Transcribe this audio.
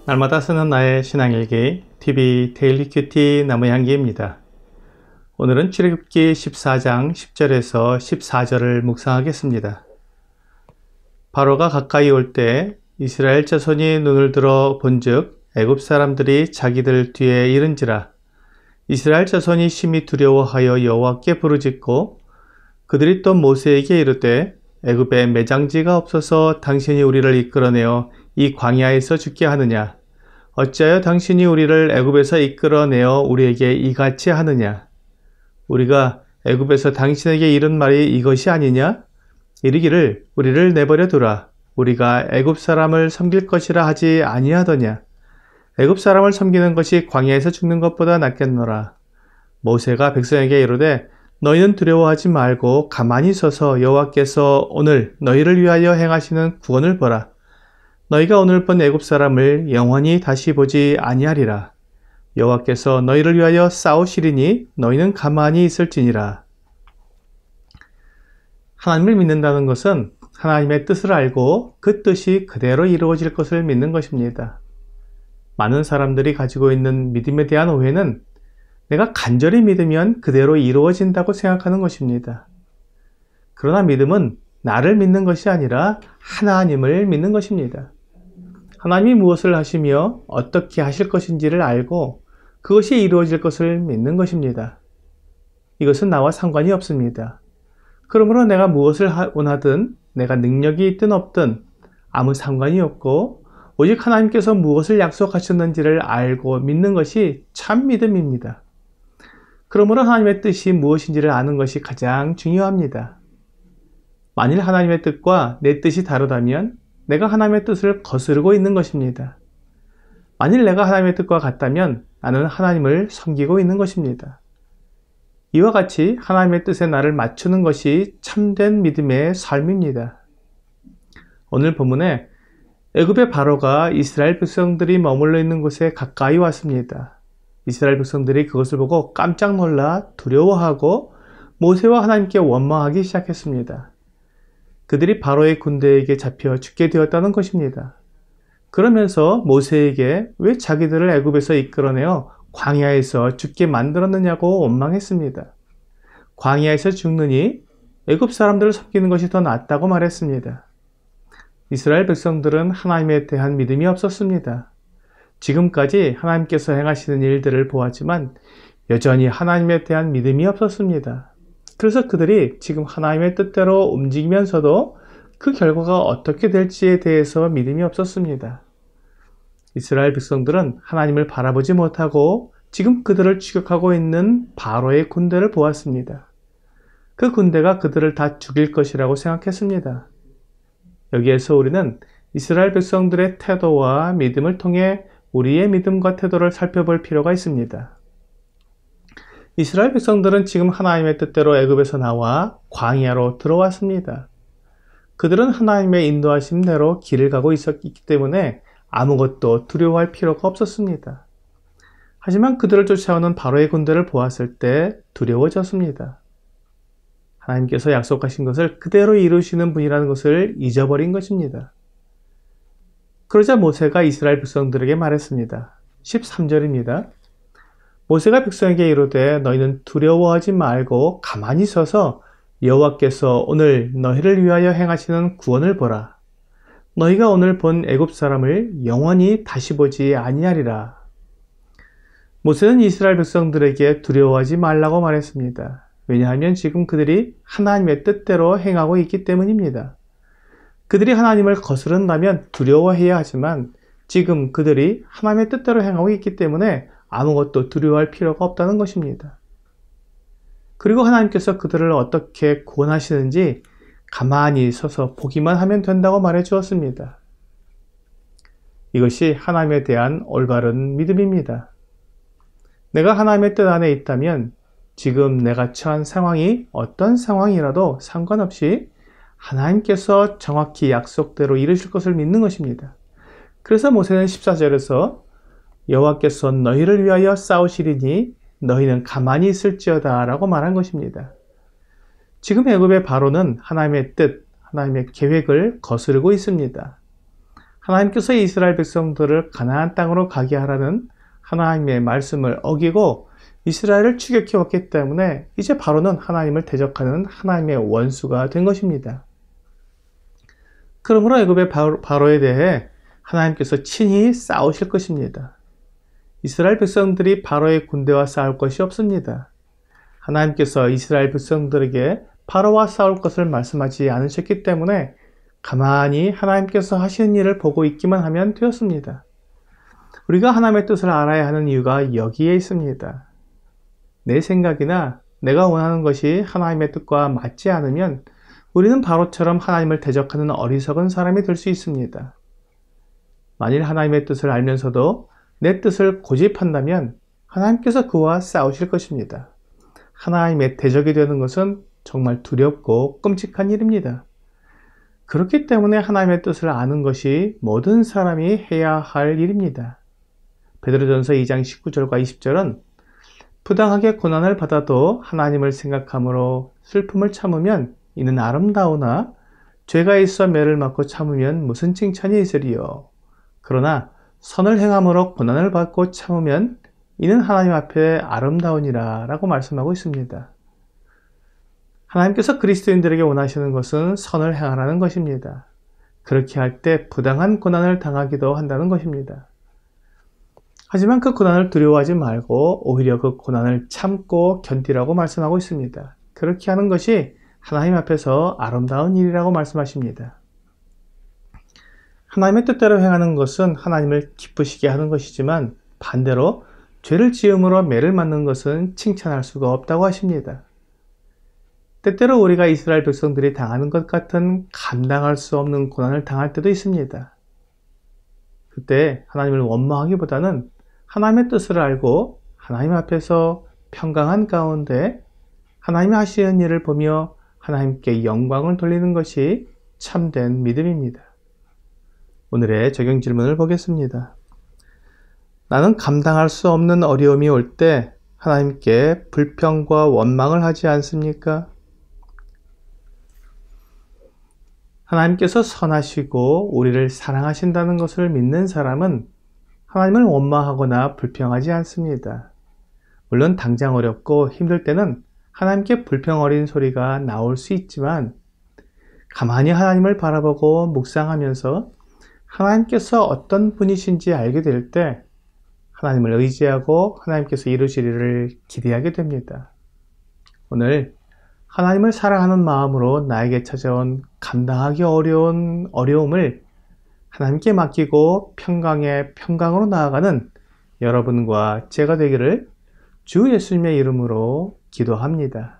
날마다 쓰는 나의 신앙일기 TV 데일리 큐티 나무향기입니다. 오늘은 출애굽기 14장 10절에서 14절을 묵상하겠습니다. 바로가 가까이 올 때 이스라엘 자손이 눈을 들어 본즉 애굽 사람들이 자기들 뒤에 이른지라. 이스라엘 자손이 심히 두려워하여 여호와께 부르짖고 그들이 또 모세에게 이르되 애굽에 매장지가 없어서 당신이 우리를 이끌어내어 이 광야에서 죽게 하느냐? 어찌하여 당신이 우리를 애굽에서 이끌어내어 우리에게 이같이 하느냐? 우리가 애굽에서 당신에게 이른 말이 이것이 아니냐? 이르기를 우리를 내버려 두라. 우리가 애굽 사람을 섬길 것이라 하지 아니하더냐? 애굽 사람을 섬기는 것이 광야에서 죽는 것보다 낫겠노라. 모세가 백성에게 이르되 너희는 두려워하지 말고 가만히 서서 여호와께서 오늘 너희를 위하여 행하시는 구원을 보라. 너희가 오늘 본 애굽 사람을 영원히 다시 보지 아니하리라. 여호와께서 너희를 위하여 싸우시리니 너희는 가만히 있을지니라. 하나님을 믿는다는 것은 하나님의 뜻을 알고 그 뜻이 그대로 이루어질 것을 믿는 것입니다. 많은 사람들이 가지고 있는 믿음에 대한 오해는 내가 간절히 믿으면 그대로 이루어진다고 생각하는 것입니다. 그러나 믿음은 나를 믿는 것이 아니라 하나님을 믿는 것입니다. 하나님이 무엇을 하시며 어떻게 하실 것인지를 알고 그것이 이루어질 것을 믿는 것입니다. 이것은 나와 상관이 없습니다. 그러므로 내가 무엇을 원하든 내가 능력이 있든 없든 아무 상관이 없고 오직 하나님께서 무엇을 약속하셨는지를 알고 믿는 것이 참 믿음입니다. 그러므로 하나님의 뜻이 무엇인지를 아는 것이 가장 중요합니다. 만일 하나님의 뜻과 내 뜻이 다르다면 내가 하나님의 뜻을 거스르고 있는 것입니다. 만일 내가 하나님의 뜻과 같다면 나는 하나님을 섬기고 있는 것입니다. 이와 같이 하나님의 뜻에 나를 맞추는 것이 참된 믿음의 삶입니다. 오늘 본문에 애굽의 바로가 이스라엘 백성들이 머물러 있는 곳에 가까이 왔습니다. 이스라엘 백성들이 그것을 보고 깜짝 놀라 두려워하고 모세와 하나님께 원망하기 시작했습니다. 그들이 바로의 군대에게 잡혀 죽게 되었다는 것입니다. 그러면서 모세에게 왜 자기들을 애굽에서 이끌어내어 광야에서 죽게 만들었느냐고 원망했습니다. 광야에서 죽느니 애굽 사람들을 섬기는 것이 더 낫다고 말했습니다. 이스라엘 백성들은 하나님에 대한 믿음이 없었습니다. 지금까지 하나님께서 행하시는 일들을 보았지만 여전히 하나님에 대한 믿음이 없었습니다. 그래서 그들이 지금 하나님의 뜻대로 움직이면서도 그 결과가 어떻게 될지에 대해서 믿음이 없었습니다. 이스라엘 백성들은 하나님을 바라보지 못하고 지금 그들을 추격하고 있는 바로의 군대를 보았습니다. 그 군대가 그들을 다 죽일 것이라고 생각했습니다. 여기에서 우리는 이스라엘 백성들의 태도와 믿음을 통해 우리의 믿음과 태도를 살펴볼 필요가 있습니다. 이스라엘 백성들은 지금 하나님의 뜻대로 애굽에서 나와 광야로 들어왔습니다. 그들은 하나님의 인도하심대로 길을 가고 있었기 때문에 아무것도 두려워할 필요가 없었습니다. 하지만 그들을 쫓아오는 바로의 군대를 보았을 때 두려워졌습니다. 하나님께서 약속하신 것을 그대로 이루시는 분이라는 것을 잊어버린 것입니다. 그러자 모세가 이스라엘 백성들에게 말했습니다. 13절입니다. 모세가 백성에게 이르되 너희는 두려워하지 말고 가만히 서서 여호와께서 오늘 너희를 위하여 행하시는 구원을 보라. 너희가 오늘 본 애굽 사람을 영원히 다시 보지 아니하리라. 모세는 이스라엘 백성들에게 두려워하지 말라고 말했습니다. 왜냐하면 지금 그들이 하나님의 뜻대로 행하고 있기 때문입니다. 그들이 하나님을 거스른다면 두려워해야 하지만 지금 그들이 하나님의 뜻대로 행하고 있기 때문에 아무것도 두려워할 필요가 없다는 것입니다. 그리고 하나님께서 그들을 어떻게 구원하시는지 가만히 서서 보기만 하면 된다고 말해 주었습니다. 이것이 하나님에 대한 올바른 믿음입니다. 내가 하나님의 뜻 안에 있다면 지금 내가 처한 상황이 어떤 상황이라도 상관없이 하나님께서 정확히 약속대로 이루실 것을 믿는 것입니다. 그래서 모세는 14절에서 여호와께서 너희를 위하여 싸우시리니 너희는 가만히 있을지어다 라고 말한 것입니다. 지금 애굽의 바로는 하나님의 뜻, 하나님의 계획을 거스르고 있습니다. 하나님께서 이스라엘 백성들을 가나안 땅으로 가게 하라는 하나님의 말씀을 어기고 이스라엘을 추격해 왔기 때문에 이제 바로는 하나님을 대적하는 하나님의 원수가 된 것입니다. 그러므로 애굽의 바로에 대해 하나님께서 친히 싸우실 것입니다. 이스라엘 백성들이 바로의 군대와 싸울 것이 없습니다. 하나님께서 이스라엘 백성들에게 바로와 싸울 것을 말씀하지 않으셨기 때문에 가만히 하나님께서 하시는 일을 보고 있기만 하면 되었습니다. 우리가 하나님의 뜻을 알아야 하는 이유가 여기에 있습니다. 내 생각이나 내가 원하는 것이 하나님의 뜻과 맞지 않으면 우리는 바로처럼 하나님을 대적하는 어리석은 사람이 될 수 있습니다. 만일 하나님의 뜻을 알면서도 내 뜻을 고집한다면 하나님께서 그와 싸우실 것입니다. 하나님의 대적이 되는 것은 정말 두렵고 끔찍한 일입니다. 그렇기 때문에 하나님의 뜻을 아는 것이 모든 사람이 해야 할 일입니다. 베드로전서 2장 19절과 20절은 부당하게 고난을 받아도 하나님을 생각함으로 슬픔을 참으면 이는 아름다우나 죄가 있어 매를 맞고 참으면 무슨 칭찬이 있으리요. 그러나 선을 행함으로 고난을 받고 참으면 이는 하나님 앞에 아름다우니라 라고 말씀하고 있습니다. 하나님께서 그리스도인들에게 원하시는 것은 선을 행하라는 것입니다. 그렇게 할 때 부당한 고난을 당하기도 한다는 것입니다. 하지만 그 고난을 두려워하지 말고 오히려 그 고난을 참고 견디라고 말씀하고 있습니다. 그렇게 하는 것이 하나님 앞에서 아름다운 일이라고 말씀하십니다. 하나님의 뜻대로 행하는 것은 하나님을 기쁘시게 하는 것이지만 반대로 죄를 지음으로 매를 맞는 것은 칭찬할 수가 없다고 하십니다. 때때로 우리가 이스라엘 백성들이 당하는 것 같은 감당할 수 없는 고난을 당할 때도 있습니다. 그때 하나님을 원망하기보다는 하나님의 뜻을 알고 하나님 앞에서 평강한 가운데 하나님이 하시는 일을 보며 하나님께 영광을 돌리는 것이 참된 믿음입니다. 오늘의 적용 질문을 보겠습니다. 나는 감당할 수 없는 어려움이 올 때 하나님께 불평과 원망을 하지 않습니까? 하나님께서 선하시고 우리를 사랑하신다는 것을 믿는 사람은 하나님을 원망하거나 불평하지 않습니다. 물론 당장 어렵고 힘들 때는 하나님께 불평 어린 소리가 나올 수 있지만 가만히 하나님을 바라보고 묵상하면서 하나님께서 어떤 분이신지 알게 될 때 하나님을 의지하고 하나님께서 이루실 일을 기대하게 됩니다. 오늘 하나님을 사랑하는 마음으로 나에게 찾아온 감당하기 어려운 어려움을 하나님께 맡기고 평강으로 나아가는 여러분과 제가 되기를 주 예수님의 이름으로 기도합니다.